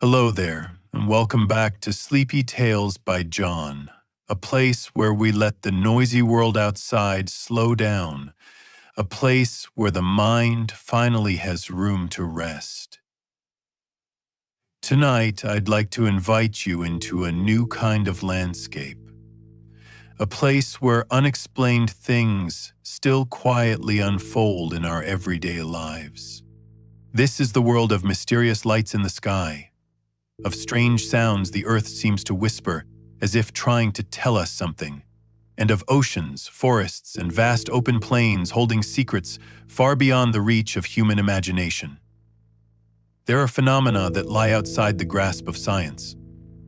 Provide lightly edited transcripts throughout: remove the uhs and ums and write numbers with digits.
Hello there, and welcome back to Sleepy Tales by John, a place where we let the noisy world outside slow down, a place where the mind finally has room to rest. Tonight, I'd like to invite you into a new kind of landscape, a place where unexplained things still quietly unfold in our everyday lives. This is the world of mysterious lights in the sky, of strange sounds the earth seems to whisper as if trying to tell us something, and of oceans, forests, and vast open plains holding secrets far beyond the reach of human imagination. There are phenomena that lie outside the grasp of science,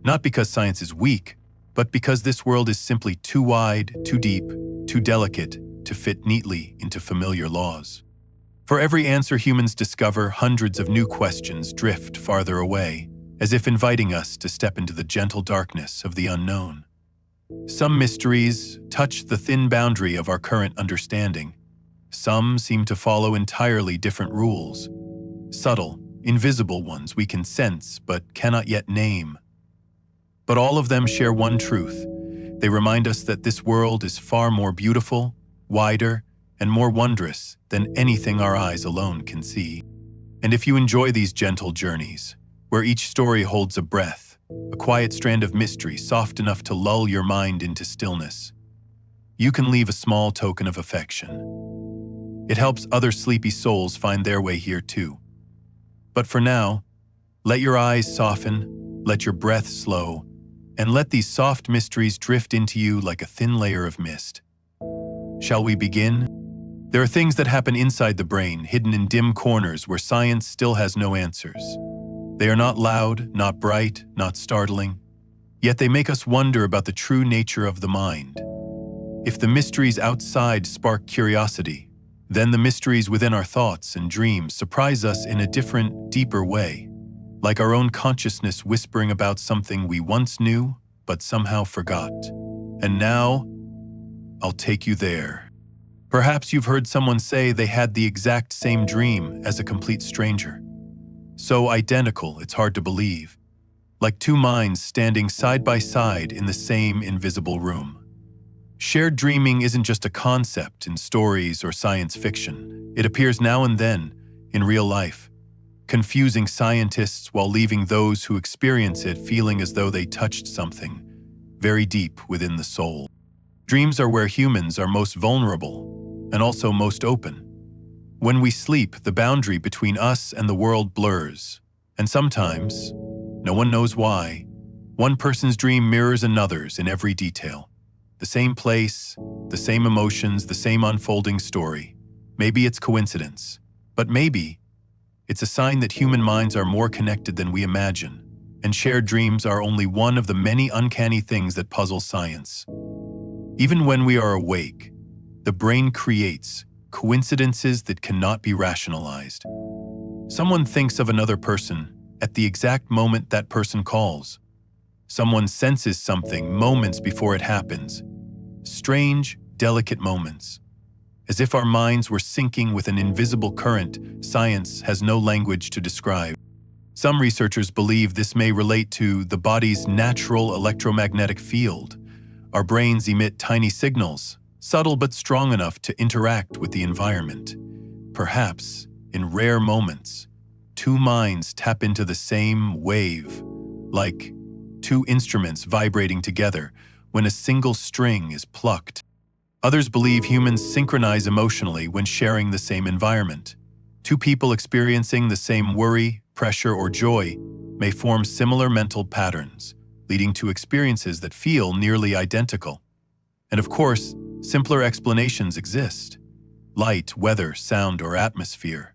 not because science is weak, but because this world is simply too wide, too deep, too delicate to fit neatly into familiar laws. For every answer humans discover, hundreds of new questions drift farther away, as if inviting us to step into the gentle darkness of the unknown. Some mysteries touch the thin boundary of our current understanding. Some seem to follow entirely different rules, subtle, invisible ones we can sense but cannot yet name. But all of them share one truth. They remind us that this world is far more beautiful, wider, and more wondrous than anything our eyes alone can see. And if you enjoy these gentle journeys, where each story holds a breath, a quiet strand of mystery soft enough to lull your mind into stillness, you can leave a small token of affection. It helps other sleepy souls find their way here too. But for now, let your eyes soften, let your breath slow, and let these soft mysteries drift into you like a thin layer of mist. Shall we begin? There are things that happen inside the brain, hidden in dim corners where science still has no answers. They are not loud, not bright, not startling, yet they make us wonder about the true nature of the mind. If the mysteries outside spark curiosity, then the mysteries within our thoughts and dreams surprise us in a different, deeper way, like our own consciousness whispering about something we once knew but somehow forgot. And now, I'll take you there. Perhaps you've heard someone say they had the exact same dream as a complete stranger. So identical, it's hard to believe. Like two minds standing side by side in the same invisible room. Shared dreaming isn't just a concept in stories or science fiction. It appears now and then in real life, confusing scientists while leaving those who experience it feeling as though they touched something very deep within the soul. Dreams are where humans are most vulnerable and also most open. When we sleep, the boundary between us and the world blurs, and sometimes, no one knows why, one person's dream mirrors another's in every detail. The same place, the same emotions, the same unfolding story. Maybe it's coincidence, but maybe it's a sign that human minds are more connected than we imagine, and shared dreams are only one of the many uncanny things that puzzle science. Even when we are awake, the brain creates coincidences that cannot be rationalized. Someone thinks of another person at the exact moment that person calls. Someone senses something moments before it happens. Strange, delicate moments. As if our minds were syncing with an invisible current science has no language to describe. Some researchers believe this may relate to the body's natural electromagnetic field. Our brains emit tiny signals, subtle but strong enough to interact with the environment. Perhaps, in rare moments, two minds tap into the same wave, like two instruments vibrating together when a single string is plucked. Others believe humans synchronize emotionally when sharing the same environment. Two people experiencing the same worry, pressure, or joy may form similar mental patterns, leading to experiences that feel nearly identical. And of course, simpler explanations exist. Light, weather, sound, or atmosphere,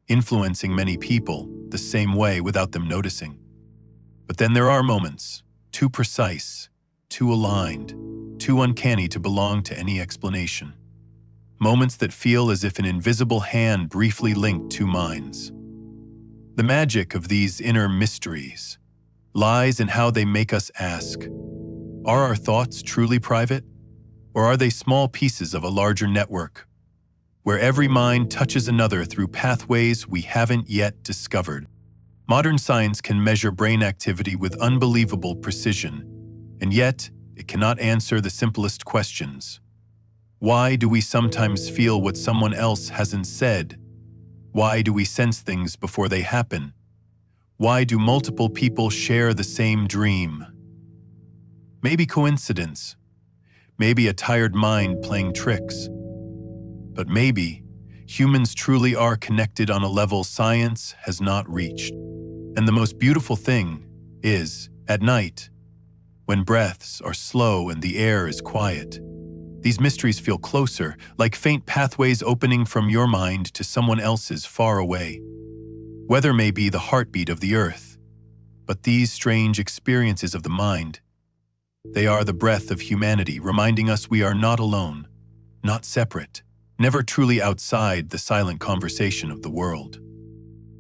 influencing many people the same way without them noticing. But then there are moments, too precise, too aligned, too uncanny to belong to any explanation. Moments that feel as if an invisible hand briefly linked two minds. The magic of these inner mysteries lies in how they make us ask, are our thoughts truly private? Or are they small pieces of a larger network, where every mind touches another through pathways we haven't yet discovered? Modern science can measure brain activity with unbelievable precision, and yet it cannot answer the simplest questions. Why do we sometimes feel what someone else hasn't said? Why do we sense things before they happen? Why do multiple people share the same dream? Maybe coincidence. Maybe a tired mind playing tricks. But maybe humans truly are connected on a level science has not reached. And the most beautiful thing is, at night, when breaths are slow and the air is quiet, these mysteries feel closer, like faint pathways opening from your mind to someone else's far away. Weather may be the heartbeat of the earth, but these strange experiences of the mind, they are the breath of humanity, reminding us we are not alone, not separate, never truly outside the silent conversation of the world.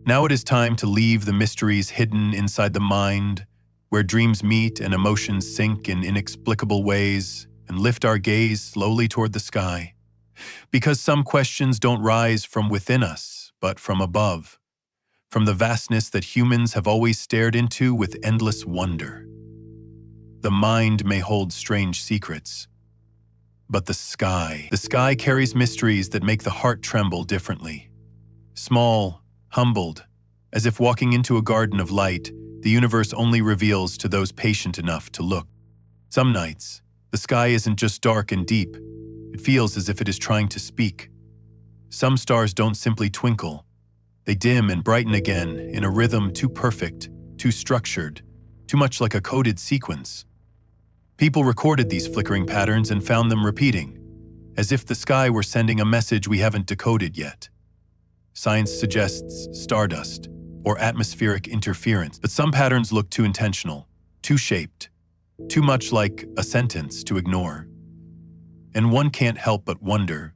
Now it is time to leave the mysteries hidden inside the mind, where dreams meet and emotions sink in inexplicable ways, and lift our gaze slowly toward the sky. Because some questions don't rise from within us, but from above, from the vastness that humans have always stared into with endless wonder. The mind may hold strange secrets, but the sky carries mysteries that make the heart tremble differently. Small, humbled, as if walking into a garden of light, the universe only reveals to those patient enough to look. Some nights, the sky isn't just dark and deep, it feels as if it is trying to speak. Some stars don't simply twinkle, they dim and brighten again in a rhythm too perfect, too structured, too much like a coded sequence. People recorded these flickering patterns and found them repeating, as if the sky were sending a message we haven't decoded yet. Science suggests stardust or atmospheric interference, but some patterns look too intentional, too shaped, too much like a sentence to ignore. And one can't help but wonder,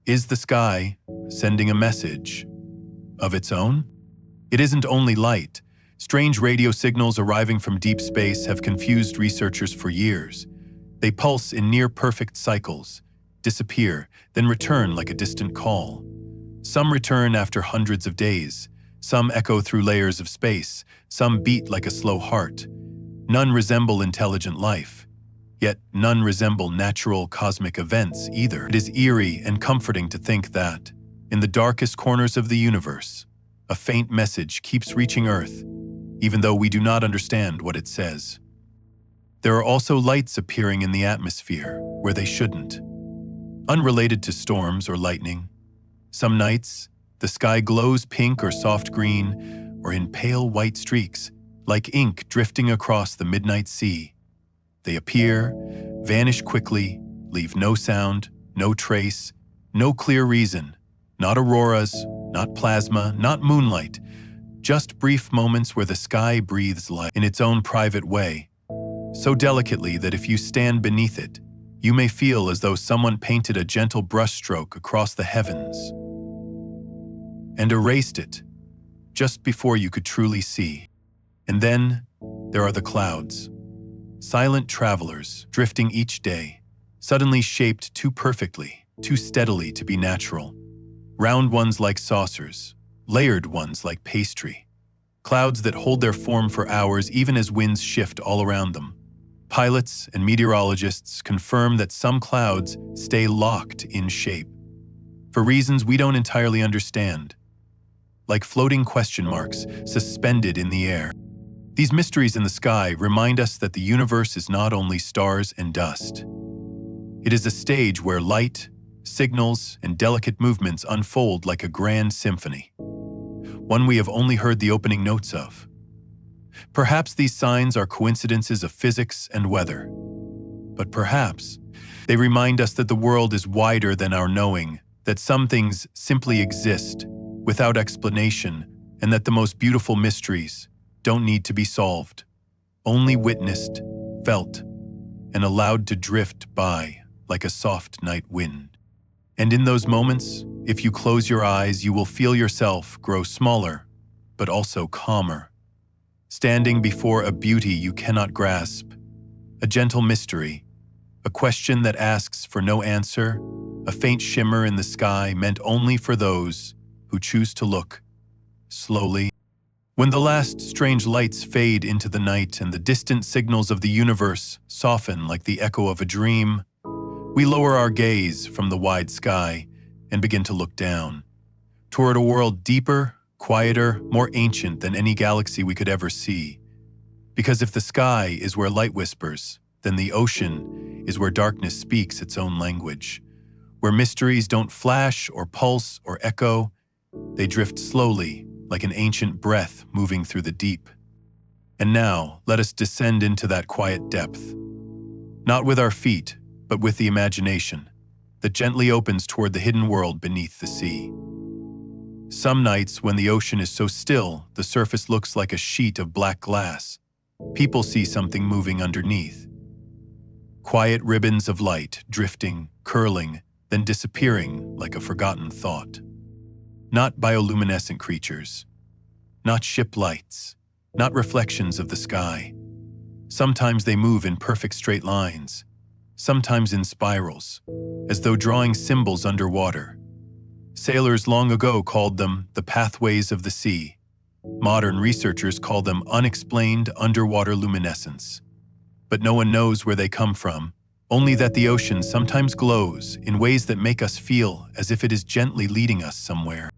is the sky sending a message of its own? It isn't only light. Strange radio signals arriving from deep space have confused researchers for years. They pulse in near-perfect cycles, disappear, then return like a distant call. Some return after hundreds of days, some echo through layers of space, some beat like a slow heart. None resemble intelligent life, yet none resemble natural cosmic events either. It is eerie and comforting to think that, in the darkest corners of the universe, a faint message keeps reaching Earth, even though we do not understand what it says. There are also lights appearing in the atmosphere where they shouldn't. Unrelated to storms or lightning, some nights, the sky glows pink or soft green, or in pale white streaks, like ink drifting across the midnight sea. They appear, vanish quickly, leave no sound, no trace, no clear reason. Not auroras, not plasma, not moonlight, just brief moments where the sky breathes light in its own private way, so delicately that if you stand beneath it, you may feel as though someone painted a gentle brushstroke across the heavens and erased it just before you could truly see. And then there are the clouds, silent travelers drifting each day, suddenly shaped too perfectly, too steadily to be natural. Round ones like saucers, layered ones like pastry. Clouds that hold their form for hours even as winds shift all around them. Pilots and meteorologists confirm that some clouds stay locked in shape, for reasons we don't entirely understand, like floating question marks suspended in the air. These mysteries in the sky remind us that the universe is not only stars and dust. It is a stage where light, signals, and delicate movements unfold like a grand symphony, one we have only heard the opening notes of. Perhaps these signs are coincidences of physics and weather, but perhaps they remind us that the world is wider than our knowing, that some things simply exist without explanation, and that the most beautiful mysteries don't need to be solved, only witnessed, felt, and allowed to drift by like a soft night wind. And in those moments, if you close your eyes, you will feel yourself grow smaller, but also calmer, standing before a beauty you cannot grasp, a gentle mystery, a question that asks for no answer, a faint shimmer in the sky meant only for those who choose to look, slowly, When the last strange lights fade into the night and the distant signals of the universe soften like the echo of a dream, we lower our gaze from the wide sky and begin to look down, toward a world deeper, quieter, more ancient than any galaxy we could ever see. Because if the sky is where light whispers, then the ocean is where darkness speaks its own language, where mysteries don't flash or pulse or echo, they drift slowly like an ancient breath moving through the deep. And now, let us descend into that quiet depth, not with our feet, but with the imagination that gently opens toward the hidden world beneath the sea. Some nights, when the ocean is so still, the surface looks like a sheet of black glass. People see something moving underneath. Quiet ribbons of light, drifting, curling, then disappearing like a forgotten thought. Not bioluminescent creatures, not ship lights, not reflections of the sky. Sometimes they move in perfect straight lines, sometimes in spirals, as though drawing symbols underwater. Sailors long ago called them the pathways of the sea. Modern researchers call them unexplained underwater luminescence. But no one knows where they come from, only that the ocean sometimes glows in ways that make us feel as if it is gently leading us somewhere.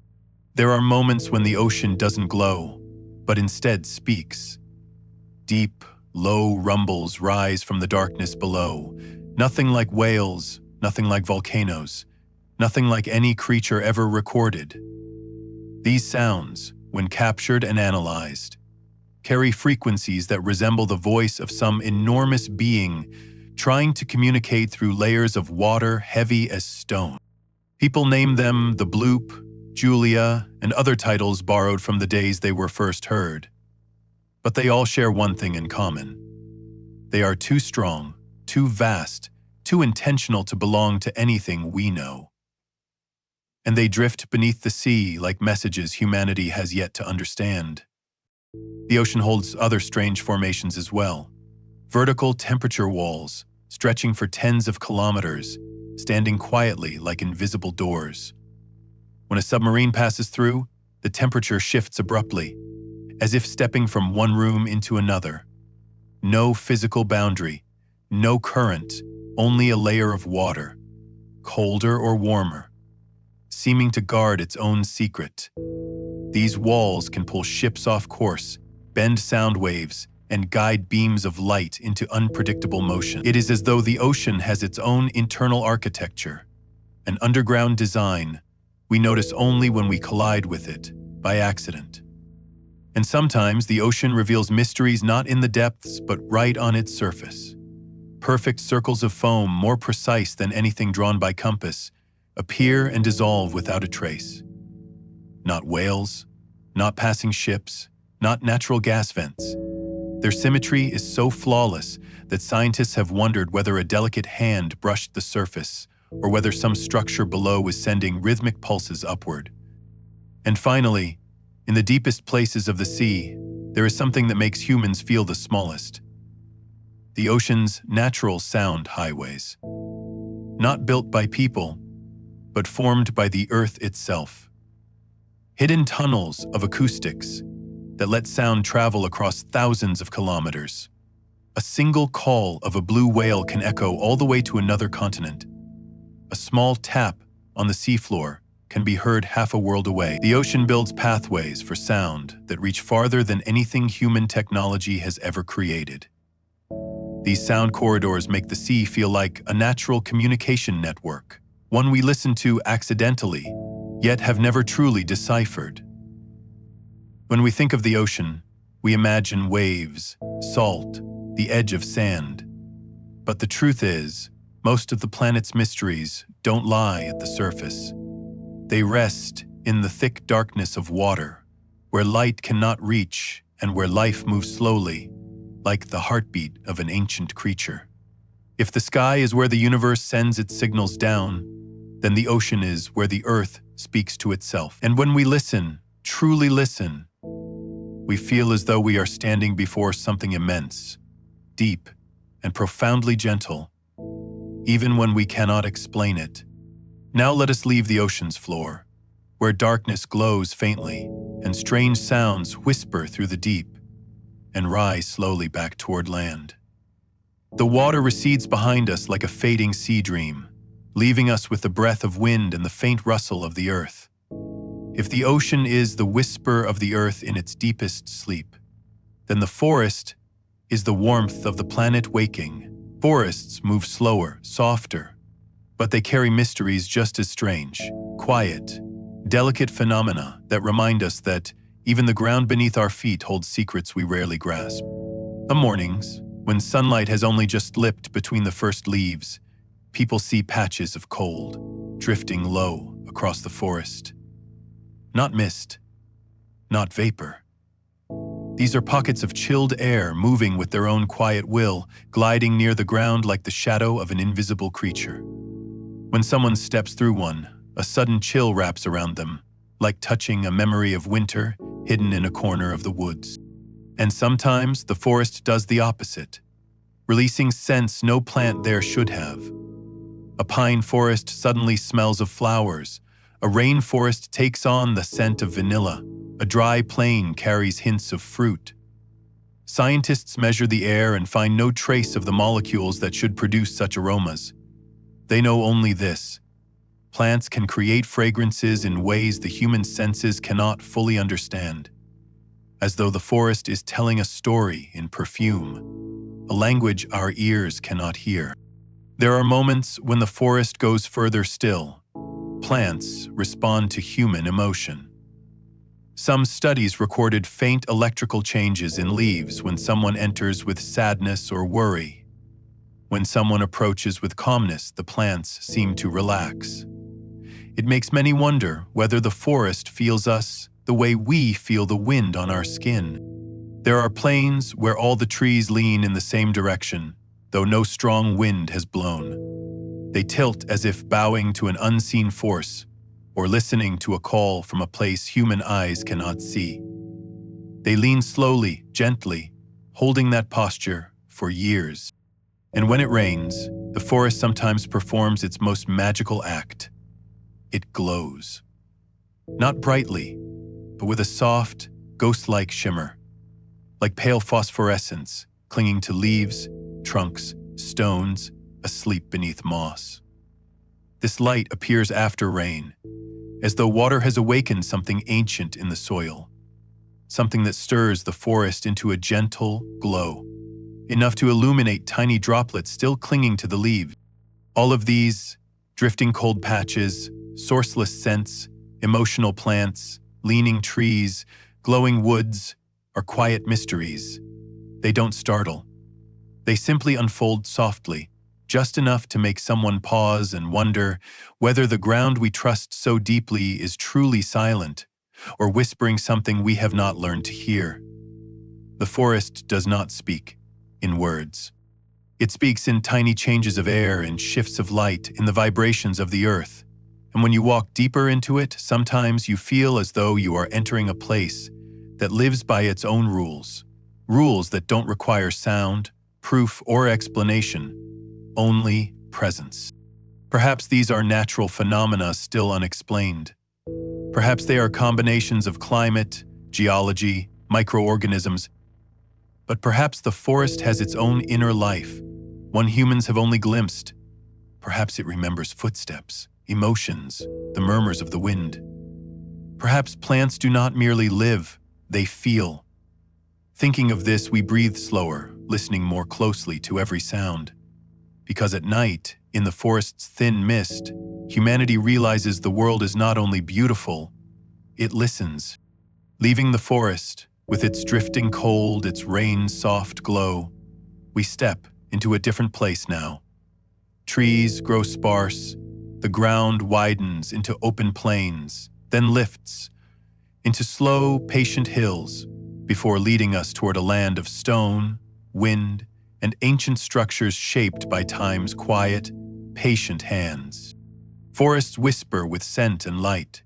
There are moments when the ocean doesn't glow, but instead speaks. Deep, low rumbles rise from the darkness below, nothing like whales, nothing like volcanoes, nothing like any creature ever recorded. These sounds, when captured and analyzed, carry frequencies that resemble the voice of some enormous being trying to communicate through layers of water heavy as stone. People name them the Bloop, Julia, and other titles borrowed from the days they were first heard. But they all share one thing in common. They are too strong, too vast, too intentional to belong to anything we know. And they drift beneath the sea like messages humanity has yet to understand. The ocean holds other strange formations as well. Vertical temperature walls, stretching for tens of kilometers, standing quietly like invisible doors. When a submarine passes through, the temperature shifts abruptly, as if stepping from one room into another. No physical boundary, no current, only a layer of water, colder or warmer, seeming to guard its own secret. These walls can pull ships off course, bend sound waves, and guide beams of light into unpredictable motion. It is as though the ocean has its own internal architecture, an underground design we notice only when we collide with it, by accident. And sometimes the ocean reveals mysteries not in the depths, but right on its surface. Perfect circles of foam, more precise than anything drawn by compass, appear and dissolve without a trace. Not whales, not passing ships, not natural gas vents. Their symmetry is so flawless that scientists have wondered whether a delicate hand brushed the surface or whether some structure below was sending rhythmic pulses upward. And finally, in the deepest places of the sea, there is something that makes humans feel the smallest. The ocean's natural sound highways. Not built by people, but formed by the earth itself. Hidden tunnels of acoustics that let sound travel across thousands of kilometers. A single call of a blue whale can echo all the way to another continent. A small tap on the seafloor can be heard half a world away. The ocean builds pathways for sound that reach farther than anything human technology has ever created. These sound corridors make the sea feel like a natural communication network, one we listen to accidentally, yet have never truly deciphered. When we think of the ocean, we imagine waves, salt, the edge of sand. But the truth is, most of the planet's mysteries don't lie at the surface. They rest in the thick darkness of water, where light cannot reach and where life moves slowly, like the heartbeat of an ancient creature. If the sky is where the universe sends its signals down, then the ocean is where the earth speaks to itself. And when we listen, truly listen, we feel as though we are standing before something immense, deep, and profoundly gentle, even when we cannot explain it. Now let us leave the ocean's floor, where darkness glows faintly and strange sounds whisper through the deep and rise slowly back toward land. The water recedes behind us like a fading sea dream, leaving us with the breath of wind and the faint rustle of the earth. If the ocean is the whisper of the earth in its deepest sleep, then the forest is the warmth of the planet waking. Forests move slower, softer, but they carry mysteries just as strange, quiet, delicate phenomena that remind us that even the ground beneath our feet holds secrets we rarely grasp. Some mornings, when sunlight has only just lipped between the first leaves, people see patches of cold drifting low across the forest. Not mist, not vapor. These are pockets of chilled air moving with their own quiet will, gliding near the ground like the shadow of an invisible creature. When someone steps through one, a sudden chill wraps around them, like touching a memory of winter hidden in a corner of the woods. And sometimes the forest does the opposite, releasing scents no plant there should have. A pine forest suddenly smells of flowers. A rainforest takes on the scent of vanilla. A dry plain carries hints of fruit. Scientists measure the air and find no trace of the molecules that should produce such aromas. They know only this: plants can create fragrances in ways the human senses cannot fully understand, as though the forest is telling a story in perfume, a language our ears cannot hear. There are moments when the forest goes further still. Plants respond to human emotion. Some studies recorded faint electrical changes in leaves when someone enters with sadness or worry. When someone approaches with calmness, the plants seem to relax. It makes many wonder whether the forest feels us the way we feel the wind on our skin. There are plains where all the trees lean in the same direction, though no strong wind has blown. They tilt as if bowing to an unseen force, or listening to a call from a place human eyes cannot see. They lean slowly, gently, holding that posture for years. And when it rains, the forest sometimes performs its most magical act. It glows. Not brightly, but with a soft, ghost-like shimmer, like pale phosphorescence clinging to leaves, trunks, stones, asleep beneath moss. This light appears after rain, as though water has awakened something ancient in the soil, something that stirs the forest into a gentle glow, enough to illuminate tiny droplets still clinging to the leaves. All of these, drifting cold patches, sourceless scents, emotional plants, leaning trees, glowing woods, are quiet mysteries. They don't startle. They simply unfold softly, just enough to make someone pause and wonder whether the ground we trust so deeply is truly silent or whispering something we have not learned to hear. The forest does not speak in words. It speaks in tiny changes of air and shifts of light, in the vibrations of the earth. And when you walk deeper into it, sometimes you feel as though you are entering a place that lives by its own rules, rules that don't require sound, proof, or explanation, only presence. Perhaps these are natural phenomena still unexplained. Perhaps they are combinations of climate, geology, microorganisms. But perhaps the forest has its own inner life, one humans have only glimpsed. Perhaps it remembers footsteps, emotions, the murmurs of the wind. Perhaps plants do not merely live, they feel. Thinking of this, we breathe slower, listening more closely to every sound. Because at night, in the forest's thin mist, humanity realizes the world is not only beautiful, it listens. Leaving the forest, with its drifting cold, its rain-soft glow, we step into a different place now. Trees grow sparse, the ground widens into open plains, then lifts into slow, patient hills before leading us toward a land of stone, wind, and ancient structures shaped by time's quiet, patient hands. Forests whisper with scent and light,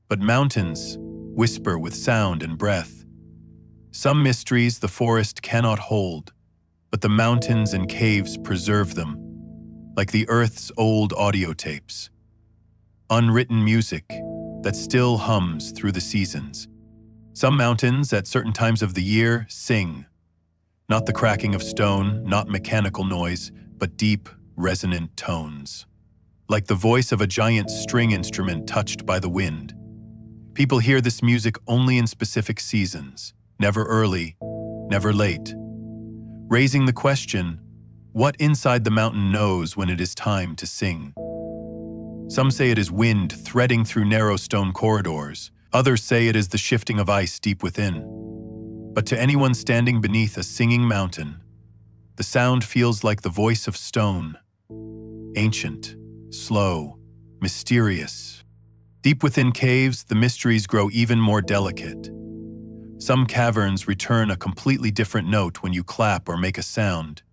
but mountains whisper with sound and breath. Some mysteries the forest cannot hold, but the mountains and caves preserve them, like the earth's old audio tapes. Unwritten music that still hums through the seasons. Some mountains, at certain times of the year, sing. Not the cracking of stone, not mechanical noise, but deep, resonant tones. Like the voice of a giant string instrument touched by the wind. People hear this music only in specific seasons, never early, never late. Raising the question, what inside the mountain knows when it is time to sing? Some say it is wind threading through narrow stone corridors. Others say it is the shifting of ice deep within. But to anyone standing beneath a singing mountain, the sound feels like the voice of stone. Ancient, slow, mysterious. Deep within caves, the mysteries grow even more delicate. Some caverns return a completely different note when you clap or make a sound.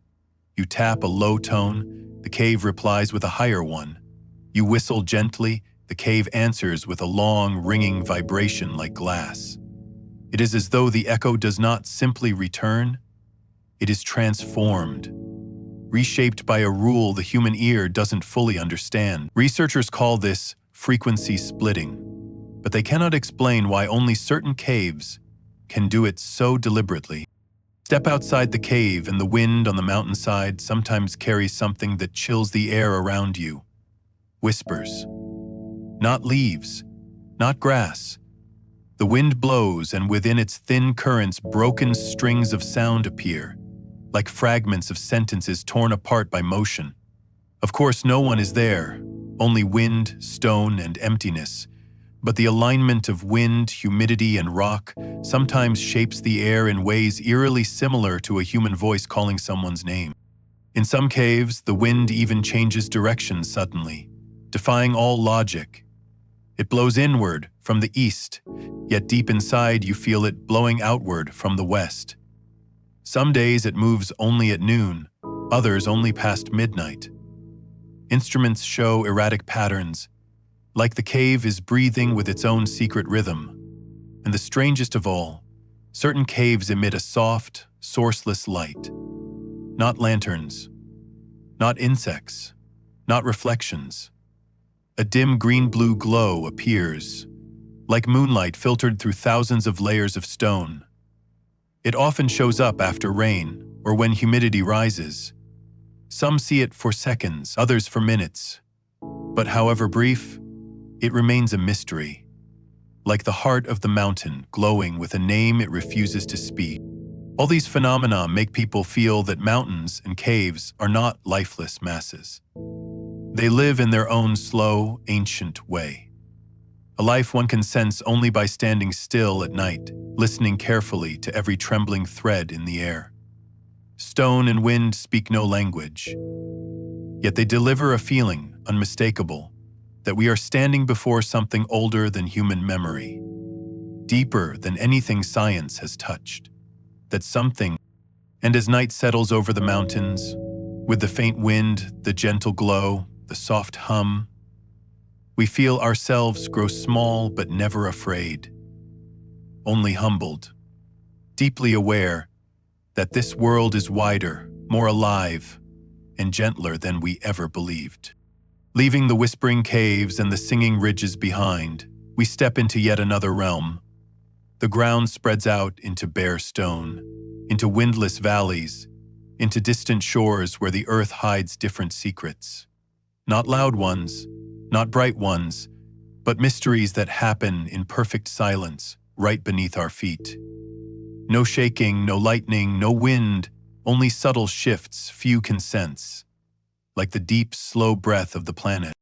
You tap a low tone, the cave replies with a higher one. You whistle gently, the cave answers with a long, ringing vibration like glass. It is as though the echo does not simply return, it is transformed, reshaped by a rule the human ear doesn't fully understand. Researchers call this frequency splitting, but they cannot explain why only certain caves can do it so deliberately. Step outside the cave and the wind on the mountainside sometimes carries something that chills the air around you. Whispers. Not leaves, not grass. The wind blows, and within its thin currents, broken strings of sound appear, like fragments of sentences torn apart by motion. Of course, no one is there, only wind, stone, and emptiness. But the alignment of wind, humidity, and rock sometimes shapes the air in ways eerily similar to a human voice calling someone's name. In some caves, the wind even changes direction suddenly, defying all logic. It blows inward from the east, yet deep inside you feel it blowing outward from the west. Some days it moves only at noon, others only past midnight. Instruments show erratic patterns, like the cave is breathing with its own secret rhythm. And the strangest of all, certain caves emit a soft, sourceless light. Not lanterns, not insects, not reflections. A dim green-blue glow appears, like moonlight filtered through thousands of layers of stone. It often shows up after rain or when humidity rises. Some see it for seconds, others for minutes. But however brief, it remains a mystery, like the heart of the mountain glowing with a name it refuses to speak. All these phenomena make people feel that mountains and caves are not lifeless masses. They live in their own slow, ancient way. A life one can sense only by standing still at night, listening carefully to every trembling thread in the air. Stone and wind speak no language, yet they deliver a feeling unmistakable that we are standing before something older than human memory, deeper than anything science has touched. That something, and as night settles over the mountains, with the faint wind, the gentle glow, the soft hum, we feel ourselves grow small but never afraid, only humbled, deeply aware that this world is wider, more alive, and gentler than we ever believed. Leaving the whispering caves and the singing ridges behind, we step into yet another realm. The ground spreads out into bare stone, into windless valleys, into distant shores where the earth hides different secrets. Not loud ones, not bright ones, but mysteries that happen in perfect silence right beneath our feet. No shaking, no lightning, no wind, only subtle shifts few can sense, like the deep, slow breath of the planet.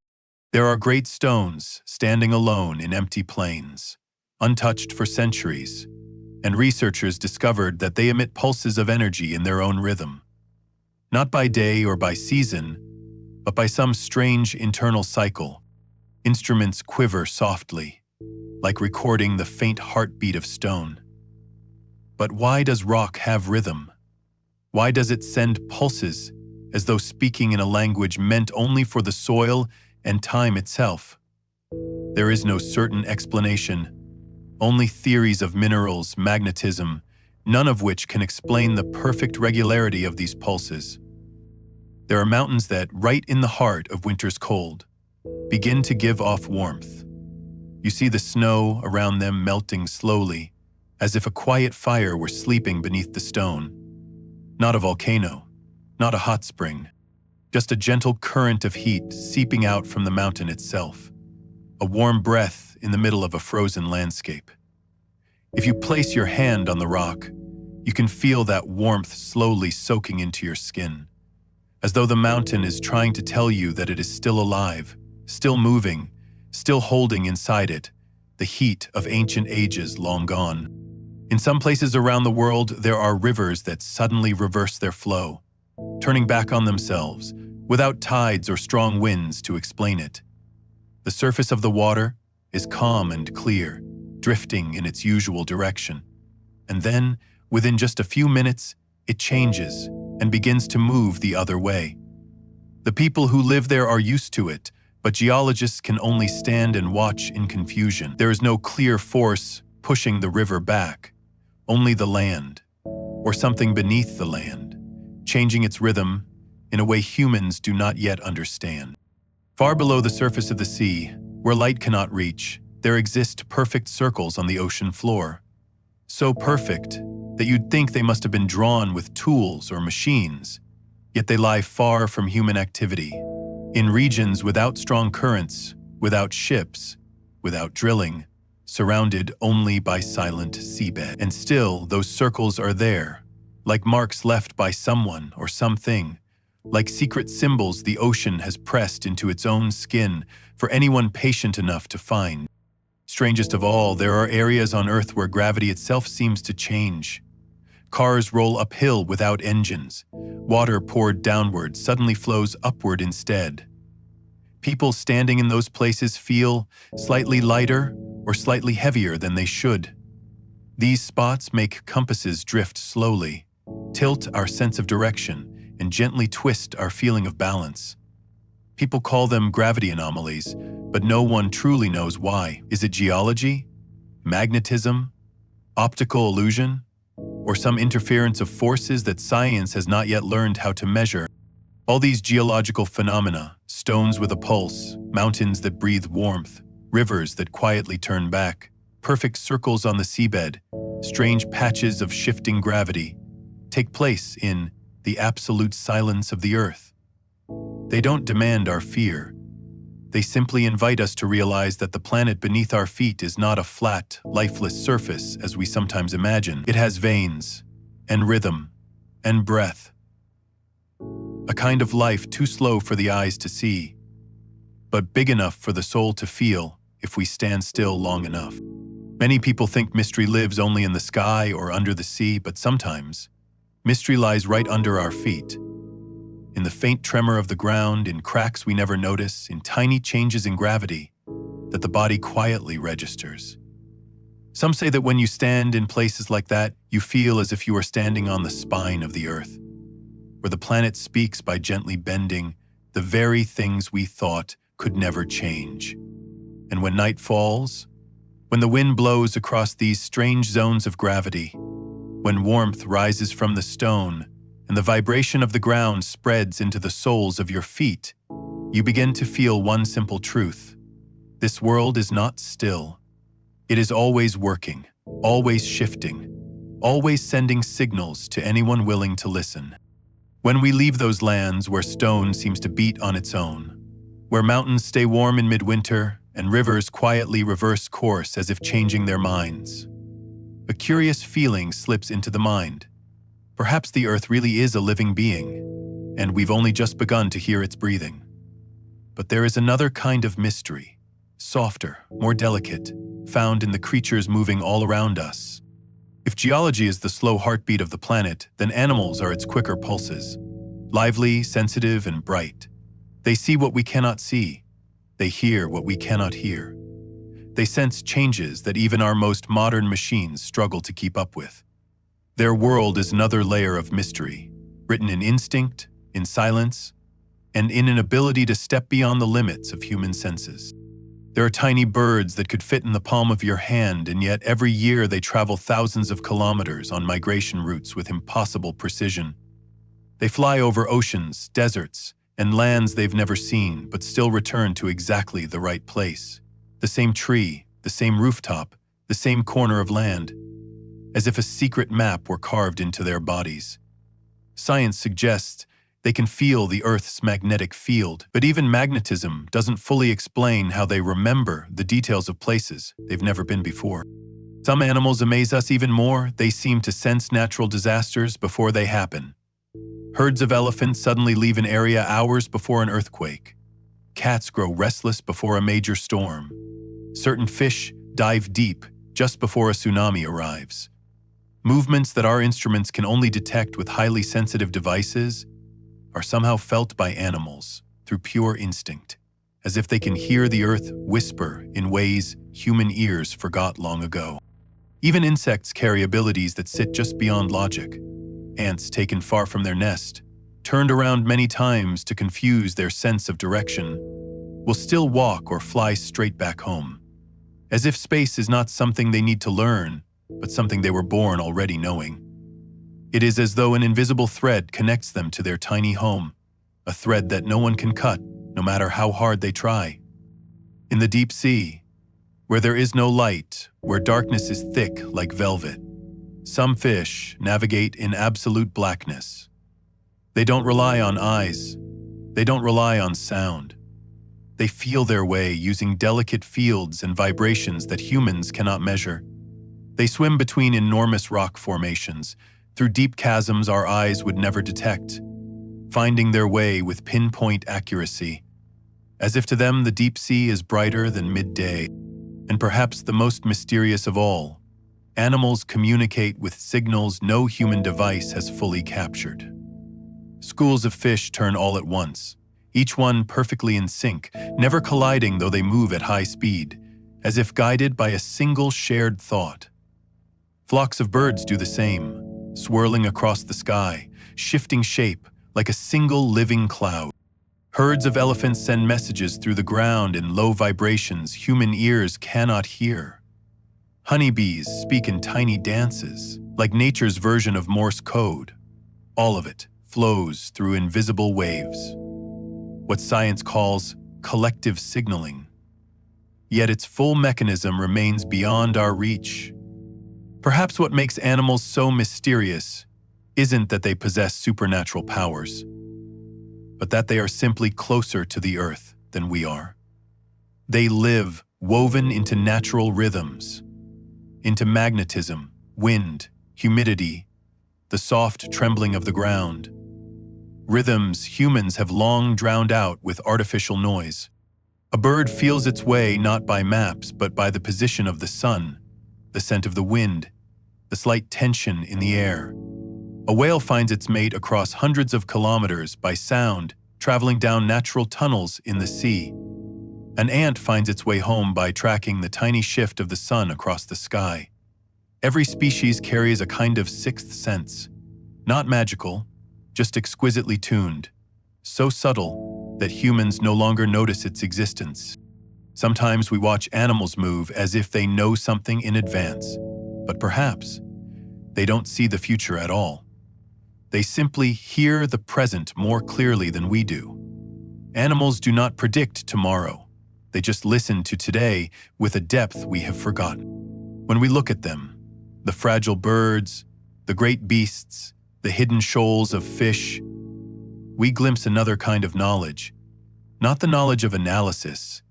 There are great stones standing alone in empty plains, untouched for centuries, and researchers discovered that they emit pulses of energy in their own rhythm. Not by day or by season, but by some strange internal cycle. Instruments quiver softly, like recording the faint heartbeat of stone. But why does rock have rhythm? Why does it send pulses, as though speaking in a language meant only for the soil and time itself? There is no certain explanation, only theories of minerals, magnetism, none of which can explain the perfect regularity of these pulses. There are mountains that, right in the heart of winter's cold, begin to give off warmth. You see the snow around them melting slowly, as if a quiet fire were sleeping beneath the stone. Not a volcano, not a hot spring, just a gentle current of heat seeping out from the mountain itself, a warm breath in the middle of a frozen landscape. If you place your hand on the rock, you can feel that warmth slowly soaking into your skin, as though the mountain is trying to tell you that it is still alive, still moving, still holding inside it the heat of ancient ages long gone. In some places around the world, there are rivers that suddenly reverse their flow, turning back on themselves, without tides or strong winds to explain it. The surface of the water is calm and clear, drifting in its usual direction. And then, within just a few minutes, it changes and begins to move the other way. The people who live there are used to it, but geologists can only stand and watch in confusion. There is no clear force pushing the river back, only the land, or something beneath the land, changing its rhythm in a way humans do not yet understand. Far below the surface of the sea, where light cannot reach, there exist perfect circles on the ocean floor. So perfect that you'd think they must have been drawn with tools or machines, yet they lie far from human activity, in regions without strong currents, without ships, without drilling, surrounded only by silent seabed. And still, those circles are there, like marks left by someone or something, like secret symbols the ocean has pressed into its own skin for anyone patient enough to find. Strangest of all, there are areas on Earth where gravity itself seems to change. Cars roll uphill without engines. Water poured downward suddenly flows upward instead. People standing in those places feel slightly lighter or slightly heavier than they should. These spots make compasses drift slowly, tilt our sense of direction, and gently twist our feeling of balance. People call them gravity anomalies, but no one truly knows why. Is it geology? Magnetism? Optical illusion? Or some interference of forces that science has not yet learned how to measure? All these geological phenomena, stones with a pulse, mountains that breathe warmth, rivers that quietly turn back, perfect circles on the seabed, strange patches of shifting gravity, take place in the absolute silence of the earth. They don't demand our fear. They simply invite us to realize that the planet beneath our feet is not a flat, lifeless surface as we sometimes imagine. It has veins, and rhythm, and breath. A kind of life too slow for the eyes to see, but big enough for the soul to feel if we stand still long enough. Many people think mystery lives only in the sky or under the sea, but sometimes mystery lies right under our feet. In the faint tremor of the ground, in cracks we never notice, in tiny changes in gravity that the body quietly registers. Some say that when you stand in places like that, you feel as if you are standing on the spine of the earth, where the planet speaks by gently bending the very things we thought could never change. And when night falls, when the wind blows across these strange zones of gravity, when warmth rises from the stone, and the vibration of the ground spreads into the soles of your feet, you begin to feel one simple truth. This world is not still. It is always working, always shifting, always sending signals to anyone willing to listen. When we leave those lands where stone seems to beat on its own, where mountains stay warm in midwinter and rivers quietly reverse course as if changing their minds, a curious feeling slips into the mind. Perhaps the earth really is a living being, and we've only just begun to hear its breathing. But there is another kind of mystery, softer, more delicate, found in the creatures moving all around us. If geology is the slow heartbeat of the planet, then animals are its quicker pulses. Lively, sensitive, and bright. They see what we cannot see. They hear what we cannot hear. They sense changes that even our most modern machines struggle to keep up with. Their world is another layer of mystery, written in instinct, in silence, and in an ability to step beyond the limits of human senses. There are tiny birds that could fit in the palm of your hand, and yet every year they travel thousands of kilometers on migration routes with impossible precision. They fly over oceans, deserts, and lands they've never seen, but still return to exactly the right place. The same tree, the same rooftop, the same corner of land. as if a secret map were carved into their bodies. Science suggests they can feel the Earth's magnetic field, but even magnetism doesn't fully explain how they remember the details of places they've never been before. Some animals amaze us even more. They seem to sense natural disasters before they happen. Herds of elephants suddenly leave an area hours before an earthquake. Cats grow restless before a major storm. Certain fish dive deep just before a tsunami arrives. Movements that our instruments can only detect with highly sensitive devices are somehow felt by animals through pure instinct, as if they can hear the earth whisper in ways human ears forgot long ago. Even insects carry abilities that sit just beyond logic. Ants taken far from their nest, turned around many times to confuse their sense of direction, will still walk or fly straight back home, as if space is not something they need to learn, but something they were born already knowing. It is as though an invisible thread connects them to their tiny home, a thread that no one can cut, no matter how hard they try. In the deep sea, where there is no light, where darkness is thick like velvet, some fish navigate in absolute blackness. They don't rely on eyes. They don't rely on sound. They feel their way using delicate fields and vibrations that humans cannot measure. They swim between enormous rock formations, through deep chasms our eyes would never detect, finding their way with pinpoint accuracy, as if to them the deep sea is brighter than midday. And perhaps the most mysterious of all, animals communicate with signals no human device has fully captured. Schools of fish turn all at once, each one perfectly in sync, never colliding though they move at high speed, as if guided by a single shared thought. Flocks of birds do the same, swirling across the sky, shifting shape like a single living cloud. Herds of elephants send messages through the ground in low vibrations human ears cannot hear. Honeybees speak in tiny dances, like nature's version of Morse code. All of it flows through invisible waves, what science calls collective signaling. Yet its full mechanism remains beyond our reach. Perhaps what makes animals so mysterious isn't that they possess supernatural powers, but that they are simply closer to the earth than we are. They live woven into natural rhythms, into magnetism, wind, humidity, the soft trembling of the ground. Rhythms humans have long drowned out with artificial noise. A bird feels its way not by maps but by the position of the sun, the scent of the wind, the slight tension in the air. A whale finds its mate across hundreds of kilometers by sound, traveling down natural tunnels in the sea. An ant finds its way home by tracking the tiny shift of the sun across the sky. Every species carries a kind of sixth sense, not magical, just exquisitely tuned, so subtle that humans no longer notice its existence. Sometimes we watch animals move as if they know something in advance, but perhaps they don't see the future at all. They simply hear the present more clearly than we do. Animals do not predict tomorrow. They just listen to today with a depth we have forgotten. When we look at them, the fragile birds, the great beasts, the hidden shoals of fish, we glimpse another kind of knowledge, not the knowledge of analysis,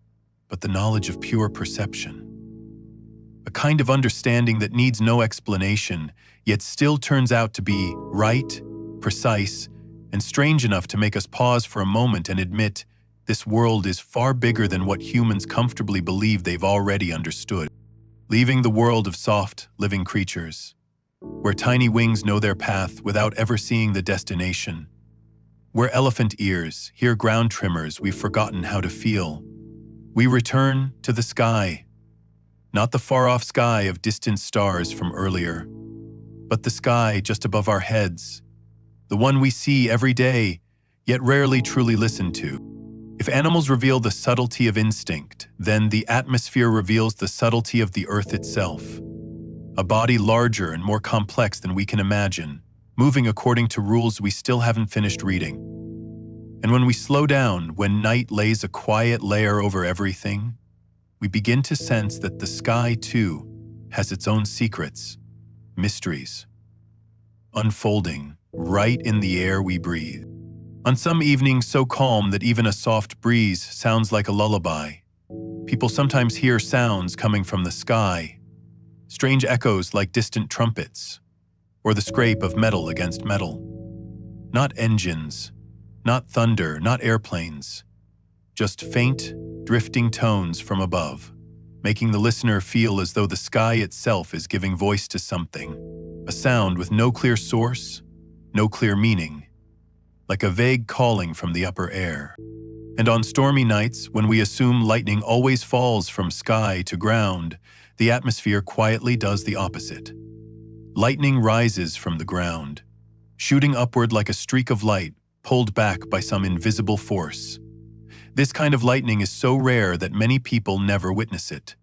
but the knowledge of pure perception. A kind of understanding that needs no explanation, yet still turns out to be right, precise, and strange enough to make us pause for a moment and admit this world is far bigger than what humans comfortably believe they've already understood. Leaving the world of soft, living creatures, where tiny wings know their path without ever seeing the destination, where elephant ears hear ground tremors we've forgotten how to feel, we return to the sky. Not the far-off sky of distant stars from earlier, but the sky just above our heads, the one we see every day, yet rarely truly listen to. If animals reveal the subtlety of instinct, then the atmosphere reveals the subtlety of the earth itself. A body larger and more complex than we can imagine, moving according to rules we still haven't finished reading. And when we slow down, when night lays a quiet layer over everything, we begin to sense that the sky, too, has its own secrets, mysteries, unfolding right in the air we breathe. On some evenings so calm that even a soft breeze sounds like a lullaby, people sometimes hear sounds coming from the sky, strange echoes like distant trumpets, or the scrape of metal against metal. Not engines, not thunder, not airplanes, just faint, drifting tones from above, making the listener feel as though the sky itself is giving voice to something, a sound with no clear source, no clear meaning, like a vague calling from the upper air. And on stormy nights, when we assume lightning always falls from sky to ground, the atmosphere quietly does the opposite. Lightning rises from the ground, shooting upward like a streak of light pulled back by some invisible force. This kind of lightning is so rare that many people never witness it.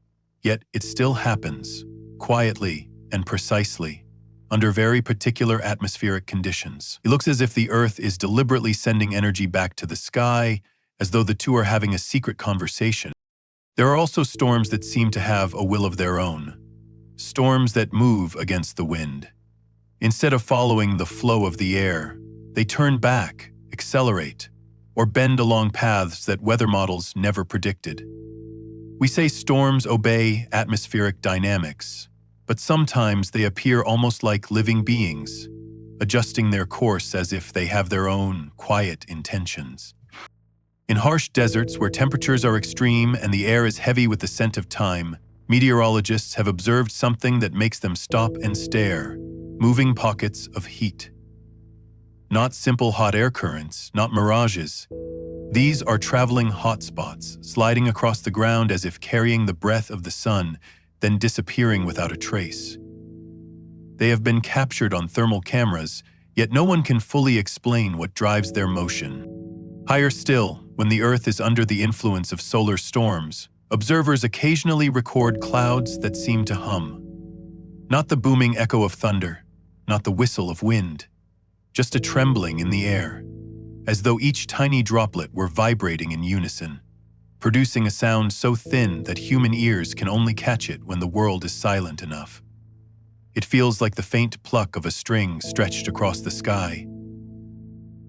Yet it still happens, quietly and precisely, under very particular atmospheric conditions. It looks as if the Earth is deliberately sending energy back to the sky, as though the two are having a secret conversation. There are also storms that seem to have a will of their own. Storms that move against the wind. Instead of following the flow of the air, they turn back, accelerate, or bend along paths that weather models never predicted. We say storms obey atmospheric dynamics, but sometimes they appear almost like living beings, adjusting their course as if they have their own quiet intentions. In harsh deserts where temperatures are extreme and the air is heavy with the scent of thyme, meteorologists have observed something that makes them stop and stare: moving pockets of heat. Not simple hot air currents, not mirages. These are traveling hotspots, sliding across the ground as if carrying the breath of the sun, then disappearing without a trace. They have been captured on thermal cameras, yet no one can fully explain what drives their motion. Higher still, when the Earth is under the influence of solar storms, observers occasionally record clouds that seem to hum. Not the booming echo of thunder, not the whistle of wind, just a trembling in the air, as though each tiny droplet were vibrating in unison, producing a sound so thin that human ears can only catch it when the world is silent enough. It feels like the faint pluck of a string stretched across the sky.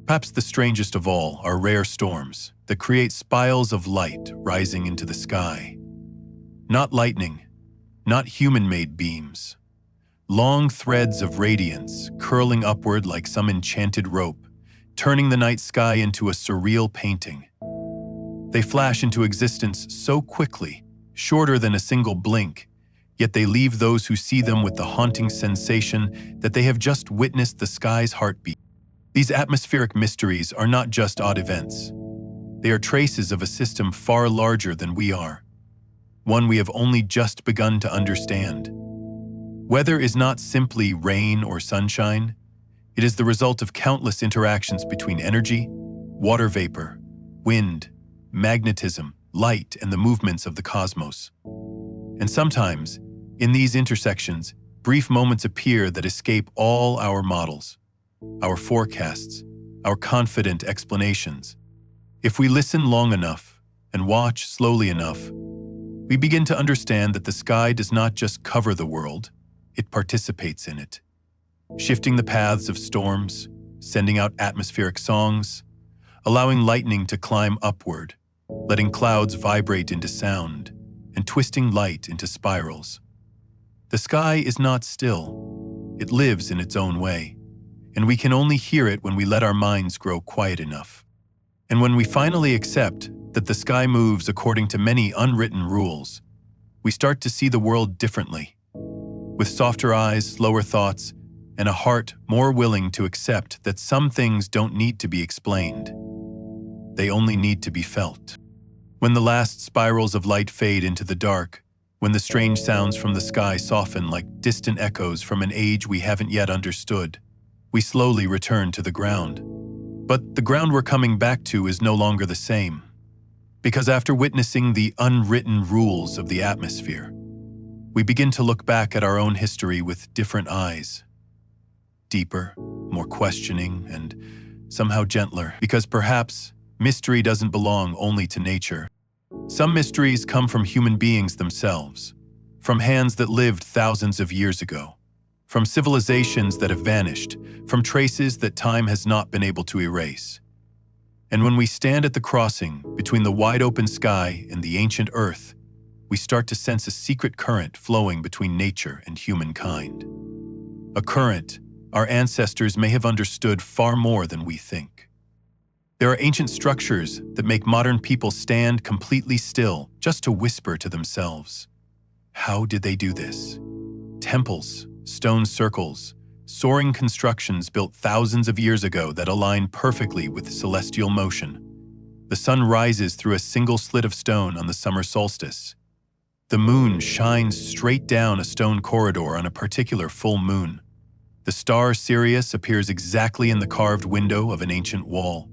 Perhaps the strangest of all are rare storms that create spirals of light rising into the sky. Not lightning, not human-made beams. Long threads of radiance curling upward like some enchanted rope, turning the night sky into a surreal painting. They flash into existence so quickly, shorter than a single blink, yet they leave those who see them with the haunting sensation that they have just witnessed the sky's heartbeat. These atmospheric mysteries are not just odd events. They are traces of a system far larger than we are, one we have only just begun to understand. Weather is not simply rain or sunshine. It is the result of countless interactions between energy, water vapor, wind, magnetism, light, and the movements of the cosmos. And sometimes, in these intersections, brief moments appear that escape all our models, our forecasts, our confident explanations. If we listen long enough and watch slowly enough, we begin to understand that the sky does not just cover the world, it participates in it, shifting the paths of storms, sending out atmospheric songs, allowing lightning to climb upward, letting clouds vibrate into sound, and twisting light into spirals. The sky is not still. It lives in its own way, and we can only hear it when we let our minds grow quiet enough. And when we finally accept that the sky moves according to many unwritten rules, we start to see the world differently, with softer eyes, slower thoughts, and a heart more willing to accept that some things don't need to be explained. They only need to be felt. When the last spirals of light fade into the dark, when the strange sounds from the sky soften like distant echoes from an age we haven't yet understood, we slowly return to the ground. But the ground we're coming back to is no longer the same, because after witnessing the unwritten rules of the atmosphere, we begin to look back at our own history with different eyes. Deeper, more questioning, and somehow gentler, because perhaps mystery doesn't belong only to nature. Some mysteries come from human beings themselves, from hands that lived thousands of years ago, from civilizations that have vanished, from traces that time has not been able to erase. And when we stand at the crossing between the wide-open sky and the ancient earth, we start to sense a secret current flowing between nature and humankind. A current our ancestors may have understood far more than we think. There are ancient structures that make modern people stand completely still just to whisper to themselves. How did they do this? Temples, stone circles, soaring constructions built thousands of years ago that align perfectly with celestial motion. The sun rises through a single slit of stone on the summer solstice. The moon shines straight down a stone corridor on a particular full moon. The star Sirius appears exactly in the carved window of an ancient wall.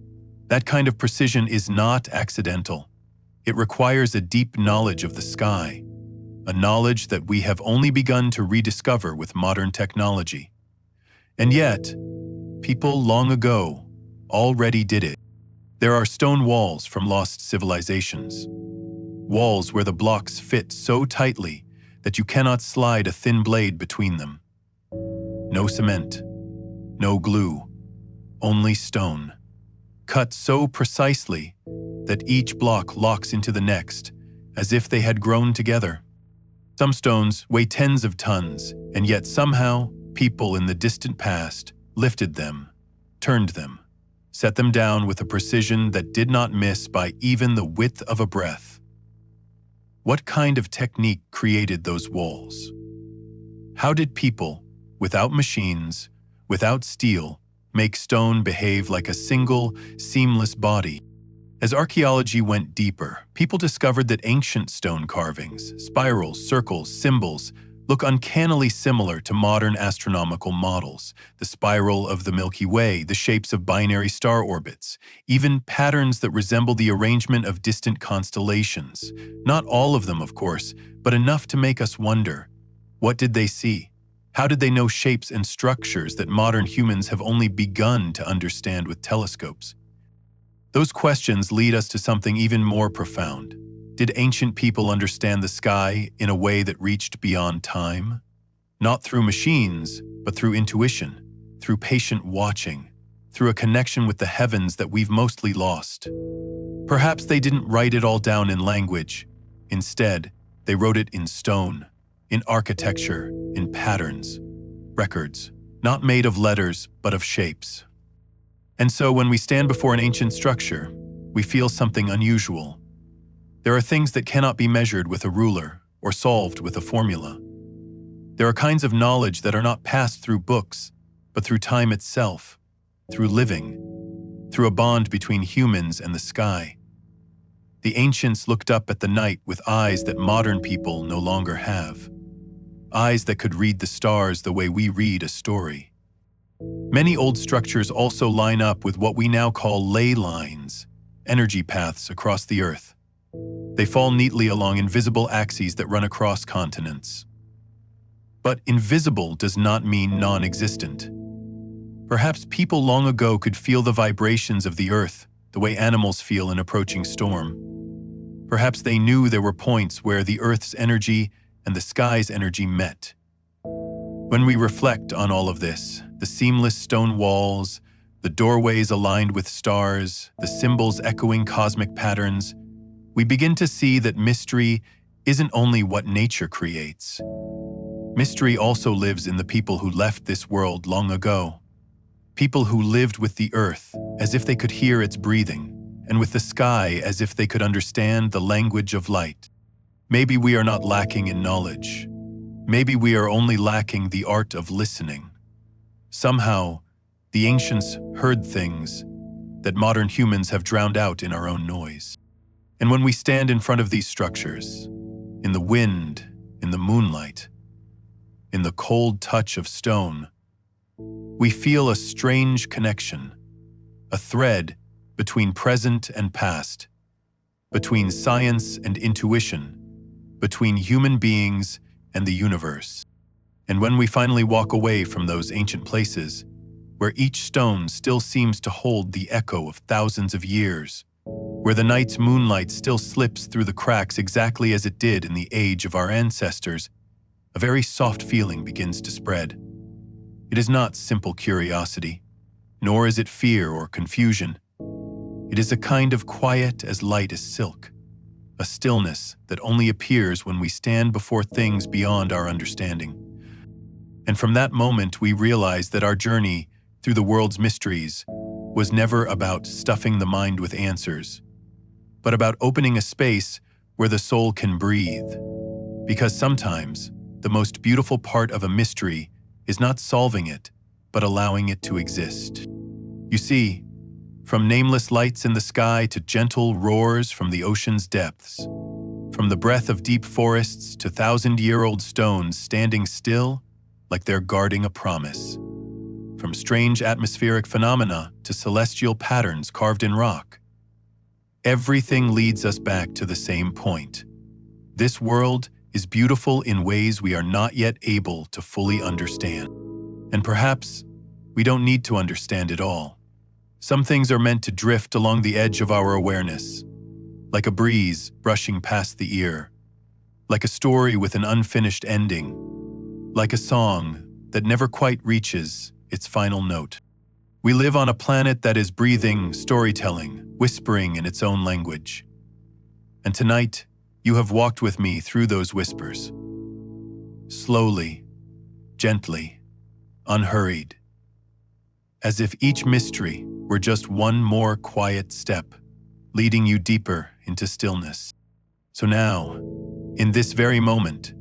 That kind of precision is not accidental. It requires a deep knowledge of the sky, a knowledge that we have only begun to rediscover with modern technology. And yet, people long ago already did it. There are stone walls from lost civilizations. Walls where the blocks fit so tightly that you cannot slide a thin blade between them. No cement, no glue, only stone, cut so precisely that each block locks into the next, as if they had grown together. Some stones weigh tens of tons, and yet somehow people in the distant past lifted them, turned them, set them down with a precision that did not miss by even the width of a breath. What kind of technique created those walls? How did people, without machines, without steel, make stone behave like a single, seamless body? As archaeology went deeper, people discovered that ancient stone carvings, spirals, circles, symbols, look uncannily similar to modern astronomical models, the spiral of the Milky Way, the shapes of binary star orbits, even patterns that resemble the arrangement of distant constellations. Not all of them, of course, but enough to make us wonder, what did they see? How did they know shapes and structures that modern humans have only begun to understand with telescopes? Those questions lead us to something even more profound. Did ancient people understand the sky in a way that reached beyond time? Not through machines, but through intuition, through patient watching, through a connection with the heavens that we've mostly lost. Perhaps they didn't write it all down in language. Instead, they wrote it in stone, in architecture, in patterns, records, not made of letters, but of shapes. And so when we stand before an ancient structure, we feel something unusual. There are things that cannot be measured with a ruler or solved with a formula. There are kinds of knowledge that are not passed through books, but through time itself, through living, through a bond between humans and the sky. The ancients looked up at the night with eyes that modern people no longer have. Eyes that could read the stars the way we read a story. Many old structures also line up with what we now call ley lines, energy paths across the earth. They fall neatly along invisible axes that run across continents. But invisible does not mean non-existent. Perhaps people long ago could feel the vibrations of the earth the way animals feel an approaching storm. Perhaps they knew there were points where the earth's energy and the sky's energy met. When we reflect on all of this, the seamless stone walls, the doorways aligned with stars, the symbols echoing cosmic patterns, we begin to see that mystery isn't only what nature creates. Mystery also lives in the people who left this world long ago. People who lived with the earth as if they could hear its breathing, and with the sky as if they could understand the language of light. Maybe we are not lacking in knowledge. Maybe we are only lacking the art of listening. Somehow, the ancients heard things that modern humans have drowned out in our own noise. And when we stand in front of these structures, in the wind, in the moonlight, in the cold touch of stone, we feel a strange connection, a thread between present and past, between science and intuition, between human beings and the universe. And when we finally walk away from those ancient places, where each stone still seems to hold the echo of thousands of years, where the night's moonlight still slips through the cracks exactly as it did in the age of our ancestors, a very soft feeling begins to spread. It is not simple curiosity, nor is it fear or confusion. It is a kind of quiet as light as silk, a stillness that only appears when we stand before things beyond our understanding. And from that moment, we realize that our journey through the world's mysteries was never about stuffing the mind with answers, but about opening a space where the soul can breathe. Because sometimes, the most beautiful part of a mystery is not solving it, but allowing it to exist. You see, from nameless lights in the sky to gentle roars from the ocean's depths, from the breath of deep forests to thousand-year-old stones standing still like they're guarding a promise, from strange atmospheric phenomena to celestial patterns carved in rock, everything leads us back to the same point. This world is beautiful in ways we are not yet able to fully understand. And perhaps we don't need to understand it all. Some things are meant to drift along the edge of our awareness, like a breeze brushing past the ear, like a story with an unfinished ending, like a song that never quite reaches its final note. We live on a planet that is breathing, storytelling, whispering in its own language. And tonight, you have walked with me through those whispers. Slowly, gently, unhurried, as if each mystery were just one more quiet step, leading you deeper into stillness. So now, in this very moment,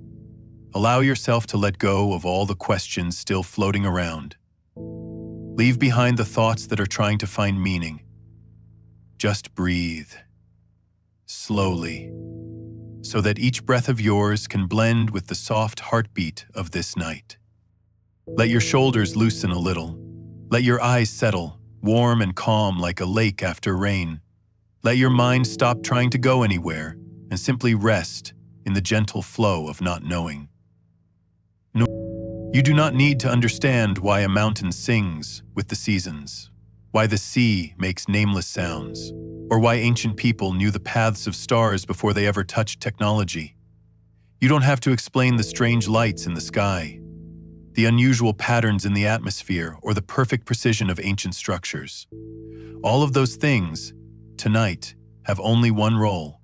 allow yourself to let go of all the questions still floating around. Leave behind the thoughts that are trying to find meaning. Just breathe, slowly, so that each breath of yours can blend with the soft heartbeat of this night. Let your shoulders loosen a little. Let your eyes settle, warm and calm like a lake after rain. Let your mind stop trying to go anywhere and simply rest in the gentle flow of not knowing. No, you do not need to understand why a mountain sings with the seasons, why the sea makes nameless sounds, or why ancient people knew the paths of stars before they ever touched technology. You don't have to explain the strange lights in the sky, the unusual patterns in the atmosphere, or the perfect precision of ancient structures. All of those things, tonight, have only one role: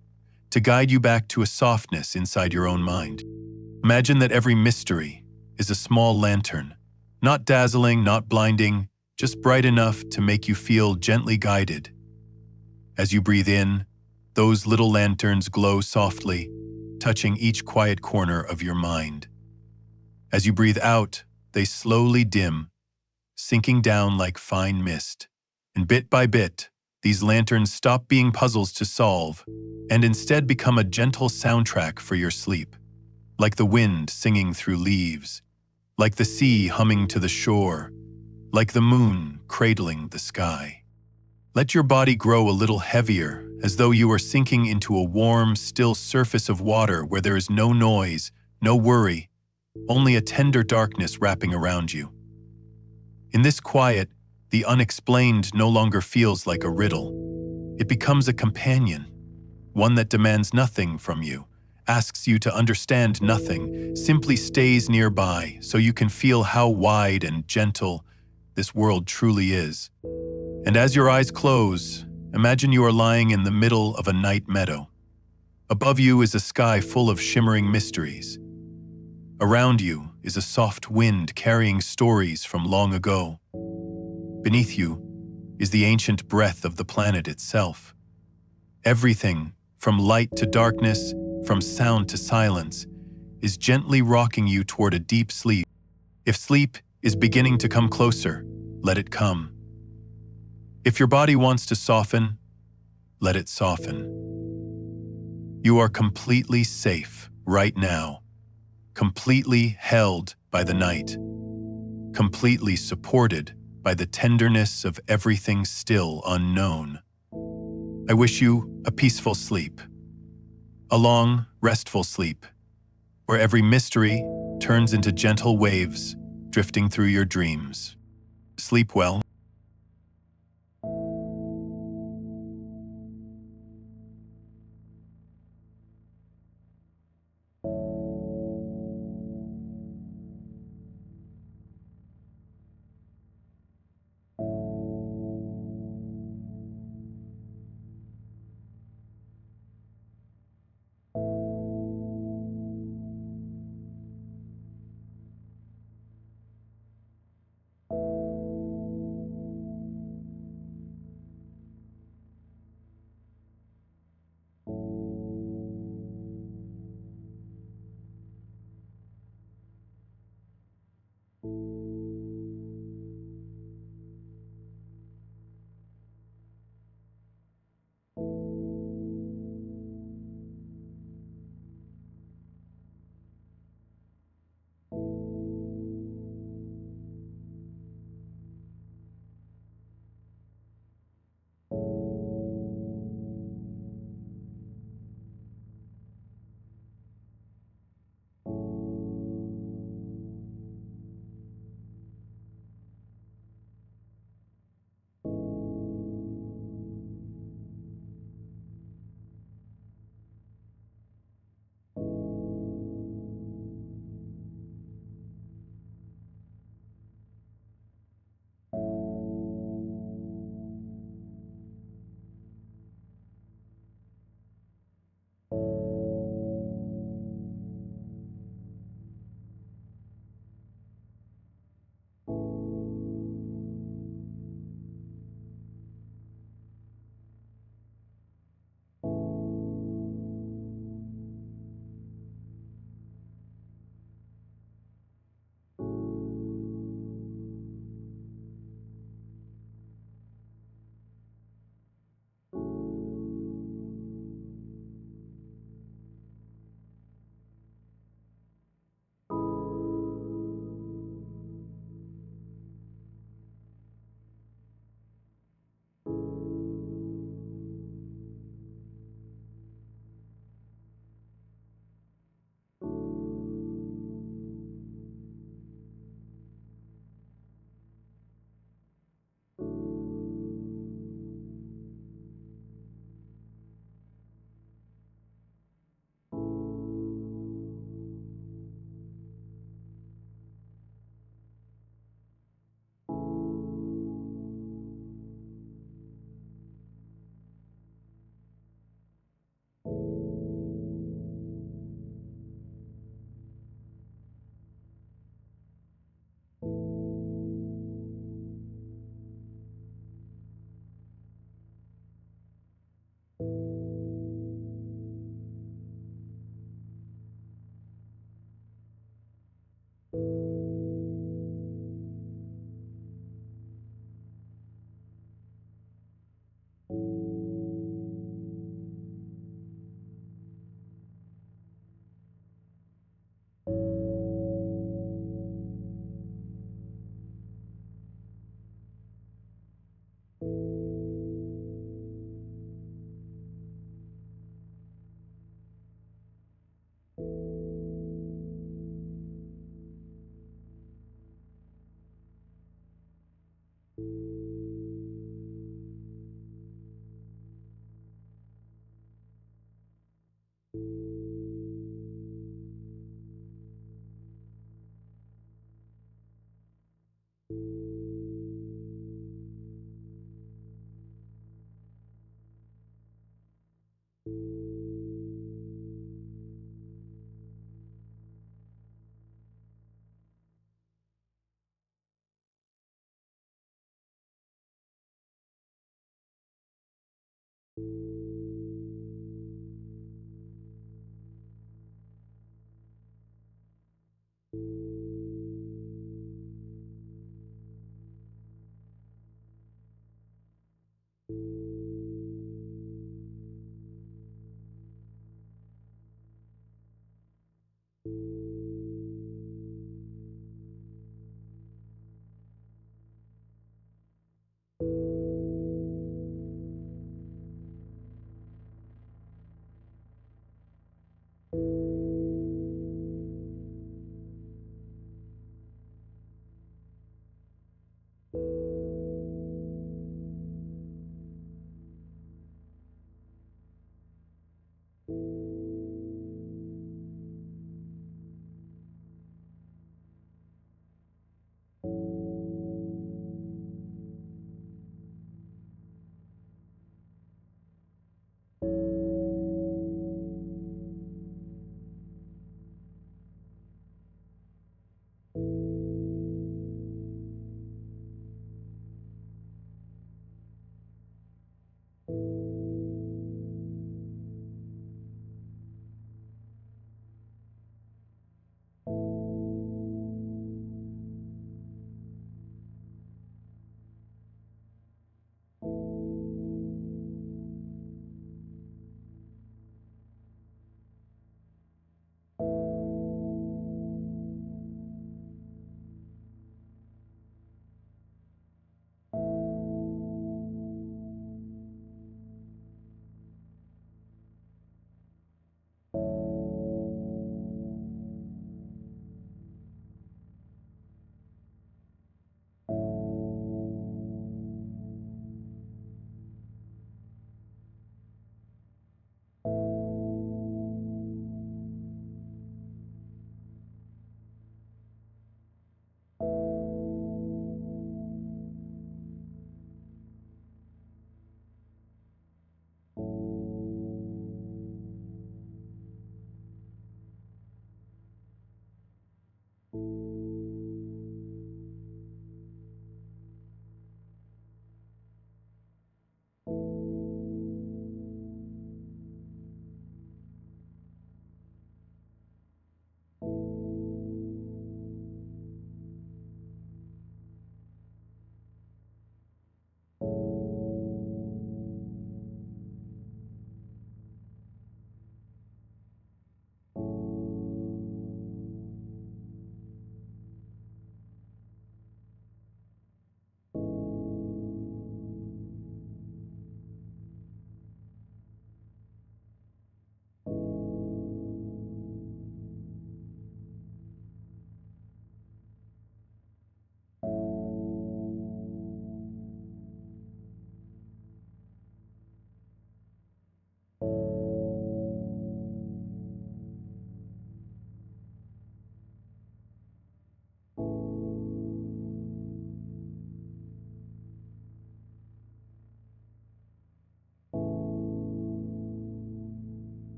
to guide you back to a softness inside your own mind. Imagine that every mystery is a small lantern, not dazzling, not blinding, just bright enough to make you feel gently guided. As you breathe in, those little lanterns glow softly, touching each quiet corner of your mind. As you breathe out, they slowly dim, sinking down like fine mist. And bit by bit, these lanterns stop being puzzles to solve and instead become a gentle soundtrack for your sleep, like the wind singing through leaves, like the sea humming to the shore, like the moon cradling the sky. Let your body grow a little heavier, as though you are sinking into a warm, still surface of water where there is no noise, no worry, only a tender darkness wrapping around you. In this quiet, the unexplained no longer feels like a riddle. It becomes a companion, one that demands nothing from you, asks you to understand nothing, simply stays nearby so you can feel how wide and gentle this world truly is. And as your eyes close, imagine you are lying in the middle of a night meadow. Above you is a sky full of shimmering mysteries. Around you is a soft wind carrying stories from long ago. Beneath you is the ancient breath of the planet itself. Everything, from light to darkness, from sound to silence, is gently rocking you toward a deep sleep. If sleep is beginning to come closer, let it come. If your body wants to soften, let it soften. You are completely safe right now, completely held by the night, completely supported by the tenderness of everything still unknown. I wish you a peaceful sleep, a long, restful sleep, where every mystery turns into gentle waves drifting through your dreams. Sleep well.